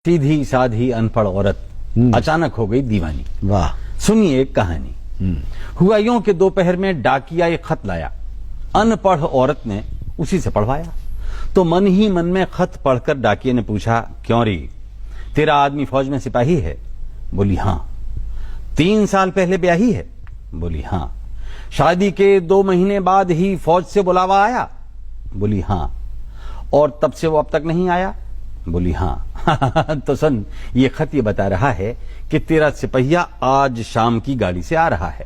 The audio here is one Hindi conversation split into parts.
सीधी साधी अनपढ़ औरत अचानक हो गई दीवानी। वाह। सुनिए एक कहानी। हुआ यूं कि दोपहर में डाकिया एक खत लाया। अनपढ़ औरत ने उसी से पढ़वाया तो मन ही मन में खत पढ़कर डाकिये ने पूछा, क्यों री, तेरा आदमी फौज में सिपाही है? बोली हां। 3 साल पहले ब्याही है? बोली हां। शादी के 2 महीने बाद ही फौज से बुलावा आया? बोली हां। और तब से वो अब तक नहीं आया? बोली हां। तो सुन, ये खत ये बता रहा है कि तेरा सिपहिया आज शाम की गाड़ी से आ रहा है।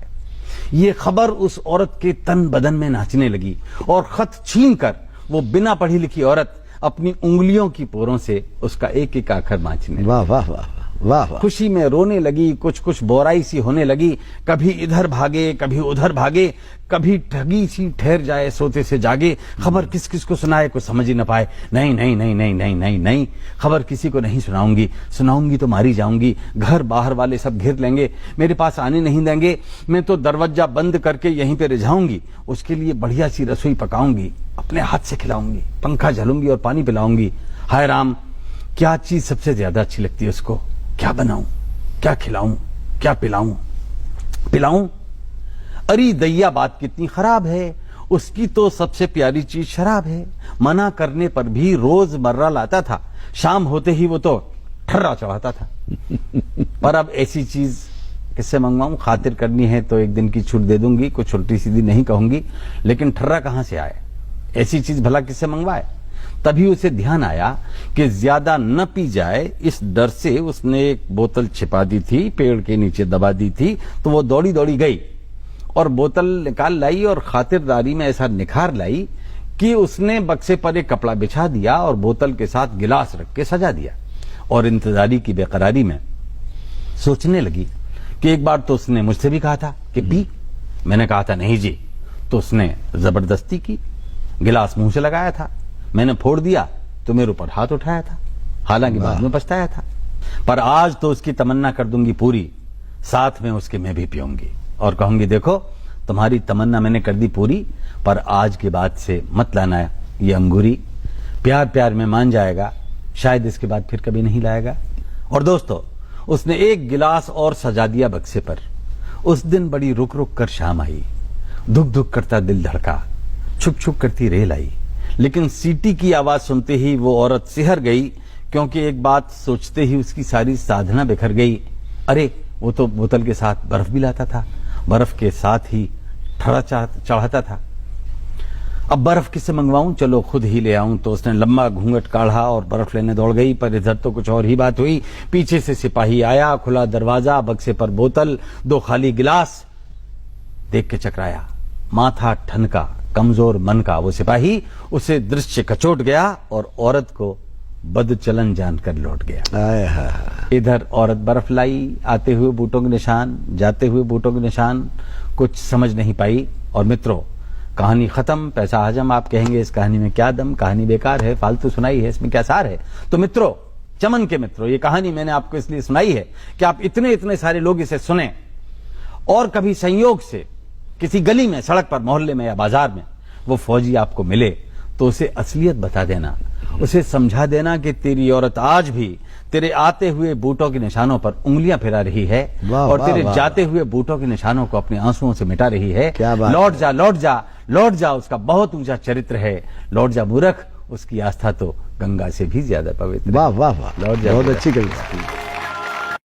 ये खबर उस औरत के तन बदन में नाचने लगी और खत छीनकर वो बिना पढ़ी लिखी औरत अपनी उंगलियों की पोरों से उसका एक एक आखर बांचने लगी। वाह वाह वाह वाह वाह। खुशी में रोने लगी, कुछ कुछ बोराई सी होने लगी। कभी इधर भागे, कभी उधर भागे, कभी ठगी सी ठहर जाए, सोते से जागे। खबर किस किस को सुनाए, कुछ समझ ही न पाए। नहीं नहीं नहीं नहीं नहीं नहीं नहीं, खबर किसी को नहीं सुनाऊंगी, सुनाऊंगी तो मारी जाऊंगी। घर बाहर वाले सब घेर लेंगे, मेरे पास आने नहीं देंगे। मैं तो दरवाजा बंद करके यहीं पे रिझाऊंगी। उसके लिए बढ़िया सी रसोई पकाऊंगी, अपने हाथ से खिलाऊंगी, पंखा झलूंगी और पानी पिलाऊंगी। हाय राम, क्या चीज सबसे ज्यादा अच्छी लगती है उसको? क्या बनाऊं, क्या खिलाऊं, क्या पिलाऊं? अरे दैया, बात कितनी खराब है। उसकी तो सबसे प्यारी चीज शराब है। मना करने पर भी रोजमर्रा लाता था। शाम होते ही वो तो ठर्रा चढ़ाता था। पर अब ऐसी चीज किससे मंगवाऊं? खातिर करनी है तो एक दिन की छूट दे दूंगी, कुछ उल्टी सीधी नहीं कहूंगी, लेकिन ठर्रा कहां से आए? ऐसी चीज भला किससे मंगवाए? तभी उसे ध्यान आया कि ज्यादा न पी जाए, इस डर से उसने एक बोतल छिपा दी थी, पेड़ के नीचे दबा दी थी। तो वो दौड़ी दौड़ी गई और बोतल निकाल लाई और खातिरदारी में ऐसा निखार लाई कि उसने बक्से पर एक कपड़ा बिछा दिया और बोतल के साथ गिलास रख के सजा दिया। और इंतजारी की बेकरारी में सोचने लगी कि एक बार तो उसने मुझसे भी कहा था कि पी। मैंने कहा था नहीं जी, तो उसने जबरदस्ती की। गिलास मुंह से लगाया था, मैंने फोड़ दिया तो मेरे ऊपर हाथ उठाया था। हालांकि बाद में पछताया था। पर आज तो उसकी तमन्ना कर दूंगी पूरी, साथ में उसके मैं भी पीऊंगी और कहूंगी, देखो तुम्हारी तमन्ना मैंने कर दी पूरी, पर आज के बाद से मत लाना ये अंगूरी। प्यार प्यार में मान जाएगा, शायद इसके बाद फिर कभी नहीं लाएगा। और दोस्तों, उसने एक गिलास और सजा दिया बक्से पर। उस दिन बड़ी रुक रुक कर शाम आई। धुक धुक करता दिल धड़का, छुक छुक करती रेल आई। लेकिन सीटी की आवाज सुनते ही वो औरत सिहर गई, क्योंकि एक बात सोचते ही उसकी सारी साधना बिखर गई। अरे, वो तो बोतल के साथ बर्फ भी लाता था, बर्फ के साथ ही ठड़ा चढ़ाता था। अब बर्फ किससे मंगवाऊं? चलो खुद ही ले आऊं। तो उसने लंबा घूंघट काढ़ा और बर्फ लेने दौड़ गई। पर इधर तो कुछ और ही बात हुई। पीछे से सिपाही आया, खुला दरवाजा, बक्से पर बोतल, 2 खाली गिलास। देख के चकराया, माथा ठनका, कमजोर मन का वो सिपाही उसे दृश्य कचोट गया और औरत को बदचलन जानकर लौट गया। इधर औरत बर्फ लाई, आते हुए बूटों के निशान, जाते हुए बूटों के निशान, कुछ समझ नहीं पाई। और मित्रों, कहानी खत्म, पैसा हजम। आप कहेंगे इस कहानी में क्या दम, कहानी बेकार है, फालतू सुनाई है, इसमें क्या सार है? तो मित्रों, चमन के मित्रों, ये कहानी मैंने आपको इसलिए सुनाई है कि आप इतने सारे लोग इसे सुने और कभी संयोग से किसी गली में, सड़क पर, मोहल्ले में या बाजार में वो फौजी आपको मिले तो उसे असलियत बता देना, उसे समझा देना कि तेरी औरत आज भी तेरे आते हुए बूटों के निशानों पर उंगलियां फिरा रही है और तेरे जाते हुए बूटों के निशानों को अपने आंसुओं से मिटा रही है। लौट जा, लौट जा, लौट जा, उसका बहुत ऊंचा चरित्र है। लौट जा मूर्ख, उसकी आस्था तो गंगा से भी ज्यादा पवित्र। वाह वाह वाह, लौट जा। बहुत अच्छी कविता।